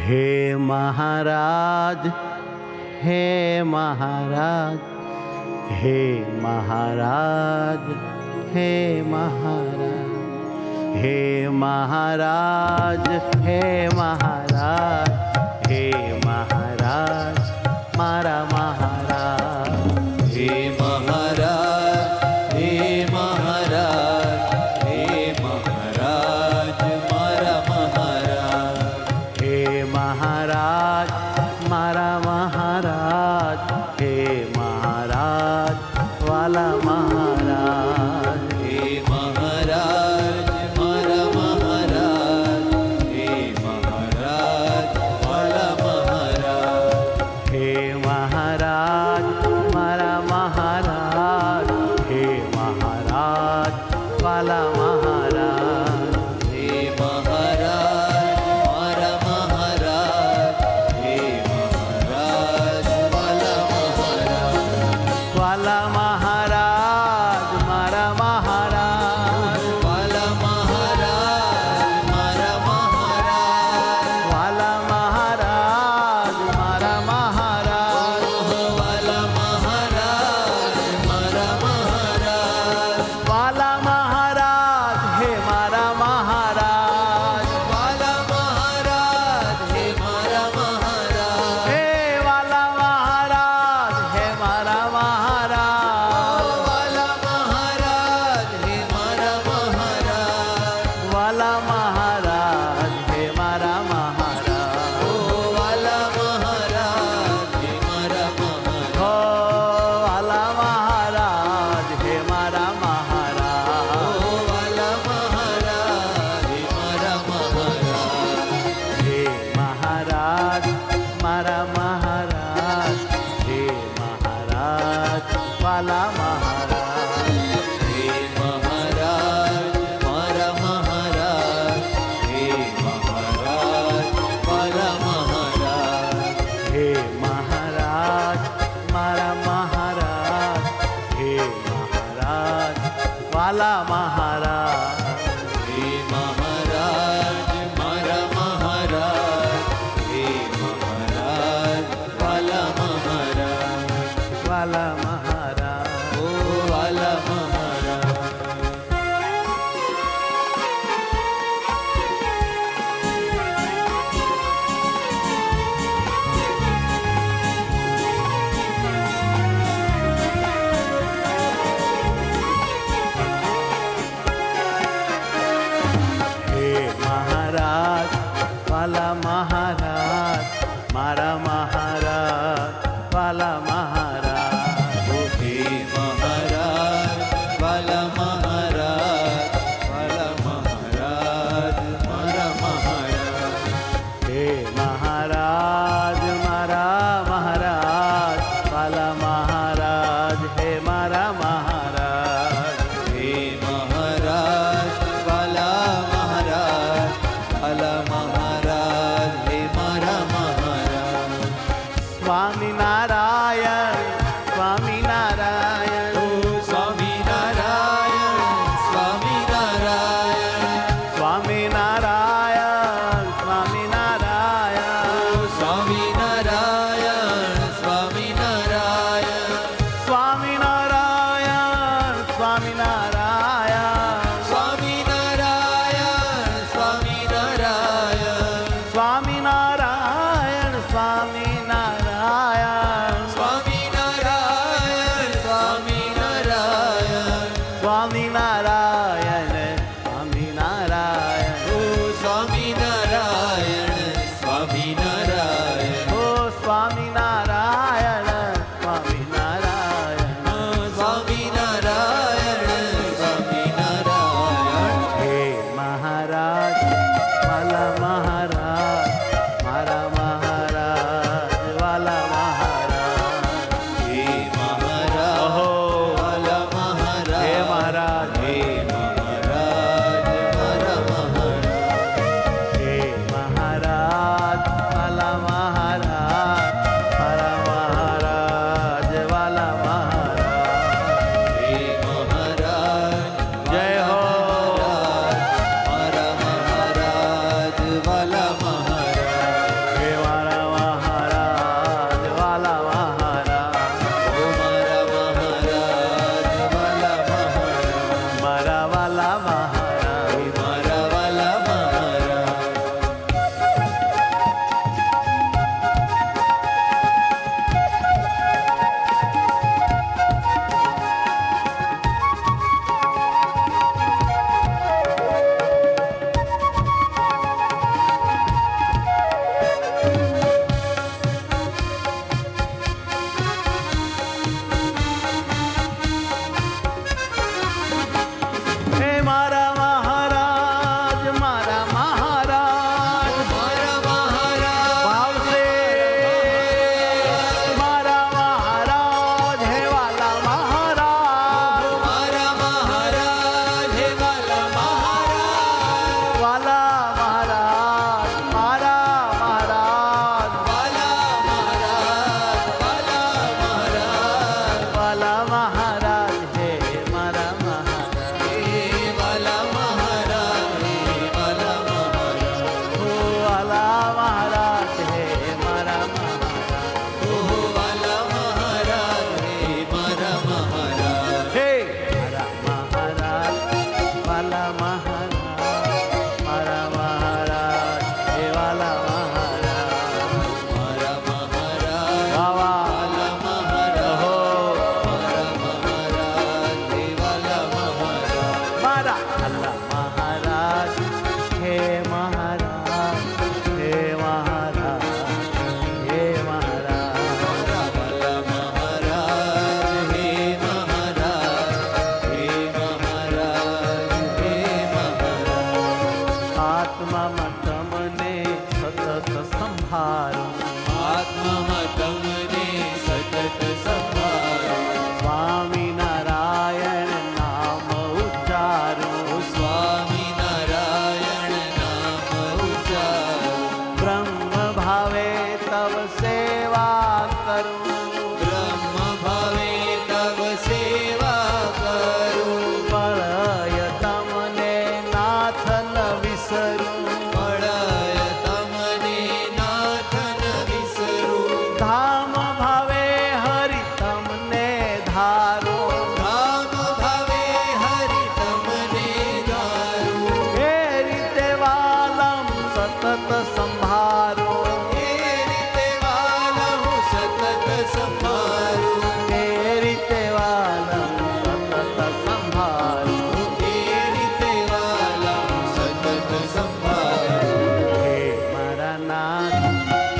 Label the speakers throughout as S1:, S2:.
S1: हे महाराज, हे महाराज, हे महाराज, हे महाराज, हे महाराज, हे महाराज, हे महाराज, मारा महाराज।
S2: हे महाराज, हे महाराज, हे महाराज, मारा महाराज।
S1: हे महाराज, मारा महाराज, हे महाराज, वाला महाराज।
S2: हे महाराज, मारा महाराज, हे महाराज, वाला महाराज।
S1: हे महाराज, मारा महाराज, हे महाराज, वाला महाराज।
S2: हे महाराज, मारा महाराज, हे महाराज, वाला महाराज।
S1: वाला महाराज, मारा महाराज,
S2: वाला महाराज, मारा महाराज।
S1: वाला महाराज, मारा महाराज।
S2: वाला महाराज, मारा महाराज।
S1: वाला महाराज, हे मारा महाराज।
S2: वाला महाराज, हे मारा महाराज।
S1: हे वाला महाराज, हे मारा महाराज।
S2: वाला महाराज, हे मारा महाराज।
S1: वाला महाराज, हे मारा महाराज।
S2: वाला महाराज, हे मारा महाराज।
S1: हो वाला महाराज, हे मारा महाराज।
S2: वाला महाराज, हे मारा महाराज।
S1: हे महाराज, मारा महाराज, हे महाराज, वाला महाराज।
S2: हे महाराज, मारा महाराज, हे महाराज, वाला महाराज।
S1: हे महाराज, मारा महाराज, हे महाराज, वाला महाराज।
S2: हे महाराज, मारा महाराज, हे महाराज, वाला महाराज।
S1: वाला महाराज।
S2: ओ वाला महाराज।
S1: हे महाराज, वाला महाराज, मारा महाराज, वाला महाराज।
S2: हे महाराज, वाला महाराज, वाला महाराज, मारा महाराज।
S1: हे महाराज, मारा महाराज, वाला महाराज, हे मारा महाराज।
S2: हे महाराज, वाला महाराज, वाला महाराज, हे मारा महाराज।
S1: સંભારો.
S2: આત્મામાં તમને સતત સંભાળો.
S1: સ્વામિનારાયણ નામ ઉચ્ચારો.
S2: સ્વામિનારાયણ નામ ઉચ્ચારો.
S1: બ્રહ્મ ભાવે તવ સેવા કરું.
S2: બ્રહ્મ ભાવે તવ સેવા કરું.
S1: મળય તમને નાથ ન વિસરું.
S2: મળય તમને નાથ ન વિસરું.
S1: ધામ ભાવે હરિ તમને ધારો.
S2: ધામ ભાવે હરિ તમને ધારું.
S1: એ રીતે વાલમ સતત સંભારો.
S2: એ રીતે વાલા હું સતત સંભાળું.
S1: એ રીતે વાલમ સતત સંભારો.
S2: એ રીતે વાલા હું સતત સંભાળું.
S1: હે મારા નાથ,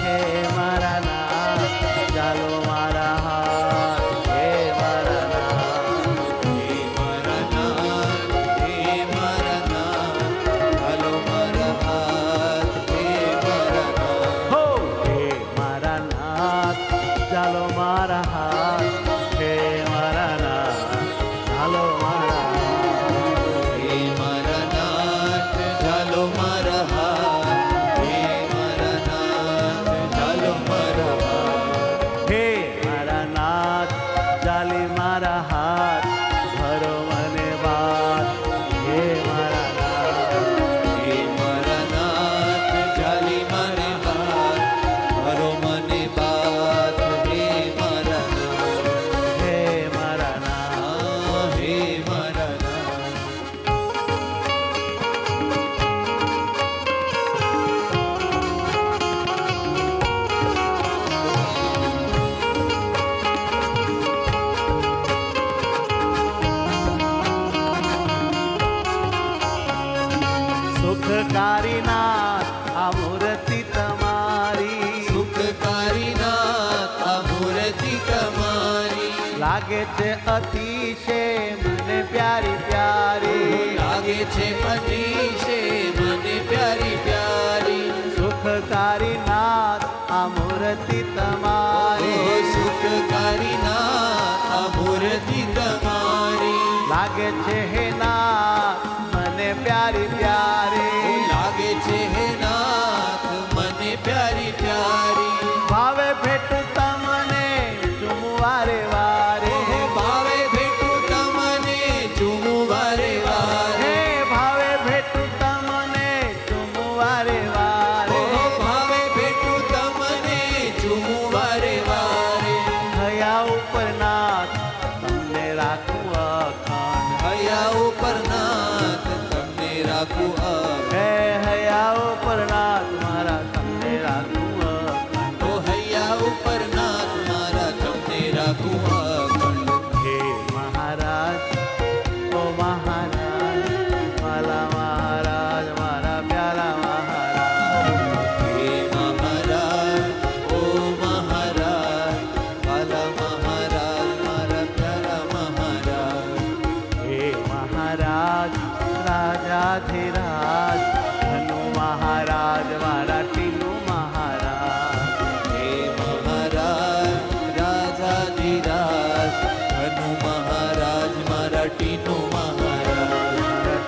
S1: હે મારા નાથ, ચાલો મારા હાથ. હે મારા નાથ,
S2: હે મારા નાથ, હે મારા નાથ, હાલો મારા હાથ. હે મારા નાથ,
S1: હો હે મારા નાથ, ચાલો મારા હાથ. હે મારા નાથ, ચાલો મારા હાથ.
S2: હે મારા નાથ, ચાલો મારા હાથ. હે મારા નાથ, ચાલો મારા હાથ.
S1: હે મારા નાથ, ચાલી મારા હાથ. ભરો મને વાત. હે મારા નાથ,
S2: હે મારા નાથ, ચાલી મને બાત. ભરો મને બાત. હે મારા નાથ,
S1: હે મારા નાથ.
S2: હે મારા નાથ.
S1: સુખકારી નાથ, આ મૂર્તિ તમારી.
S2: સુખકારી નાથ, આ મૂર્તિ તમારી.
S1: લાગે છે અતિશય મને પ્યારી પ્યારી.
S2: લાગે છે અતિશય મને પ્યારી પ્યારી.
S1: સુખકારી નાથ, આ મૂર્તિ તમારી.
S2: સુખકારી નાથ, આ મૂર્તિ તમારી.
S1: લાગે છે હે નાથ, મને પ્યારી પ્યારી.
S2: લાગે છે હે નાથ, મને પ્યારી પ્યારી.
S1: ભાવે ભેટું તમને ચૂમું વારે વારે.
S2: ભાવે ભેટું તમને ચૂમું વારે વારે.
S1: હે ભાવે ભેટું તમને ચૂમું વારે વારે.
S2: ભાવે ભેટું તમને ચૂમું વારે વારે.
S1: હયા ઉપર નાથ, તમને રાખું અખંડ.
S2: હયા ઉપર નાથ, તમને રાખું
S1: હે હયા ઉપર નાથ, મારા તમને રાખું અખંડ.
S2: તો હૈયા ઉપર નાથ, મારા તમને રાખું અખંડ.
S1: હે મહારાજ, ઓ મહારાજ, વાલા મહારાજ, મારા પ્યારા મહારાજ.
S2: હે મહારાજ, ઓ મહારાજ, વાલા મહારાજ, મારા પ્યારા મહારાજ.
S1: હે મહારાજ, રાજાધિરાજ, ધનુ મહારાજ, મારા ટીનુ મહારાજ.
S2: હે મહારાજ, રાજાધિરાજ, ધનુ મહારાજ, મારા ટીનુ મહારાજ.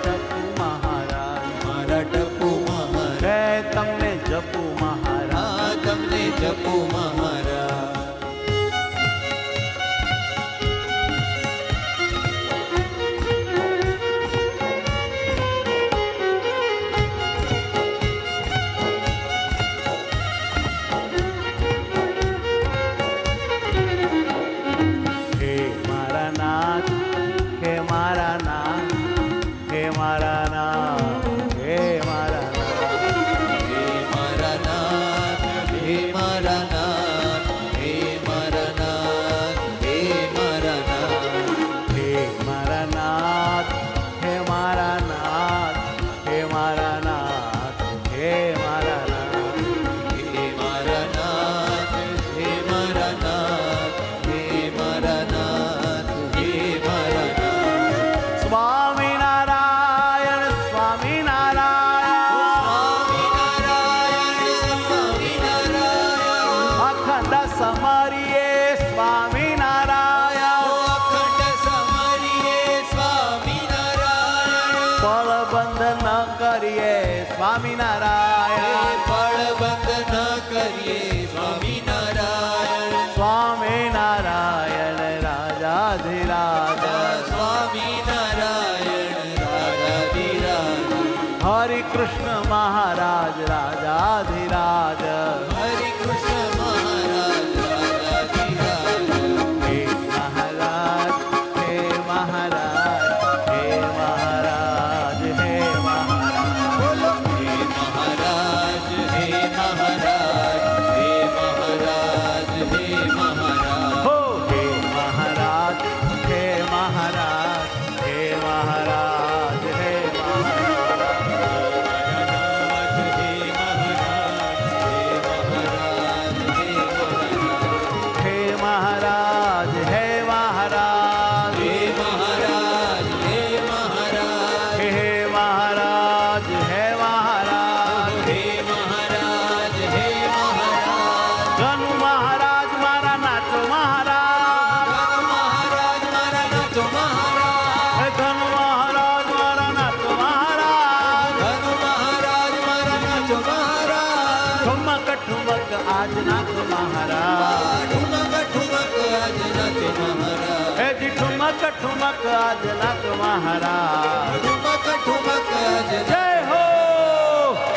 S1: ટપુ મહારાજ,
S2: મારા ટપુ મહારાજ.
S1: હે તમને જપુ મહારાજ.
S2: આ તમને જપુ મહારાજ.
S1: હે મારા નાથ, હે મારા નાથ, હે મારા નાથ, હે મારા નાથ.
S2: હે મારા નાથ, હે મારા નાથ,
S1: રાજાધિરાજ
S2: હરે કૃષ્ણ મહારાજ રાજાધિરાજ
S1: હે મહારાજ હે મહારાજ હે મહારાજ હે મહારાજ
S2: બોલો હે મહારાજ હે મહારાજ હે મહારાજ હે મહારાજ
S1: હો હે મહારાજ હે મહારાજ હે મહારાજ હે મહારાજ હે મહારાજ
S2: હે મહારાજ હે મહારાજ
S1: હે મહારાજ હે મહારાજ
S2: હે મહારાજ હે મહારાજ
S1: ધનુ મહારાજ મારા નાચો મહારાજ
S2: મહારાજ મારા નાચો મહારાજ
S1: હે ધનુ મહારાજ મારા નાચો મહારાજ
S2: ધનુ મહારાજ મારા નાચો મહારાજ
S1: ઠુમક ઠુમક આજ નાચો મહારાજ
S2: ઠુમક ઠુમક આજ નાચો મહારાજ
S1: હે જી ઠુમક ઠુમક આજ નાચો મહારાજ
S2: ઠુમક ઠુમક આજ
S1: જય હો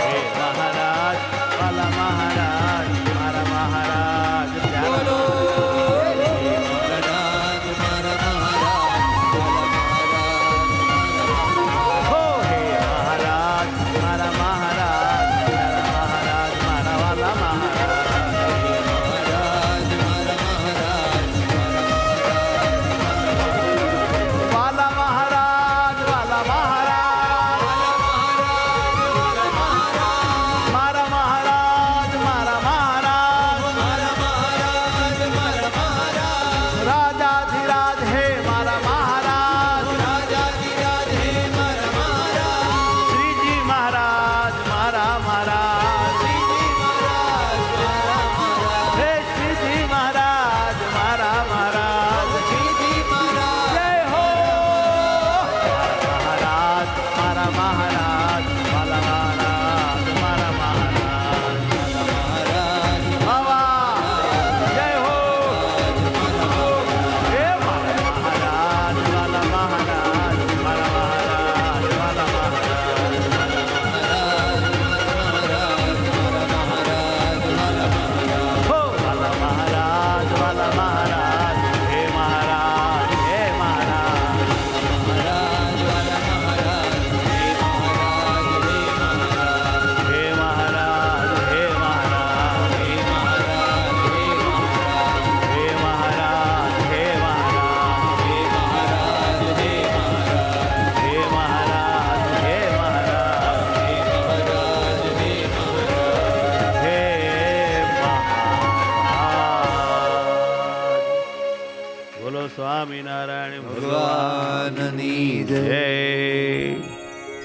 S1: હે મહારાજ વાલા મહારાજ મારા મહારાજ
S2: બોલો
S1: પ્યારા
S2: હે મહારાજ મારા મહારાજ
S1: હો હે મહારાજ મારા મહારાજ મારા મહારાજ મારા વાલા મહારાજ
S2: મહારાજ મારા મહારાજ
S1: વાલા મહારાજ વાલા મહારાજ મારા મહારાજ મારા મહારાજ રાજાધિરાજ હે મારા મહારાજ શ્રીજી મહારાજ મારા મહારાજ હે શ્રીજી મહારાજ મારા મહારાજ જય હો મહારાજ મારા મહારાજ વાલા મહારાજ મારા મહારાજ બાવા જય હો હે મારા મહારાજ વાલા મહારાજ મારા મહારાજ વાલા મહારાજ હો વાલા મહારાજ વાલા મહારાજ હે મહારાજ હે મહારાજ હે મહારાજ હે મહારાજ હે મહારાજ હે મહારાજ હે મહારાજ હે મહારાજ હે મહારાજ બોલો સ્વામિનારાયણ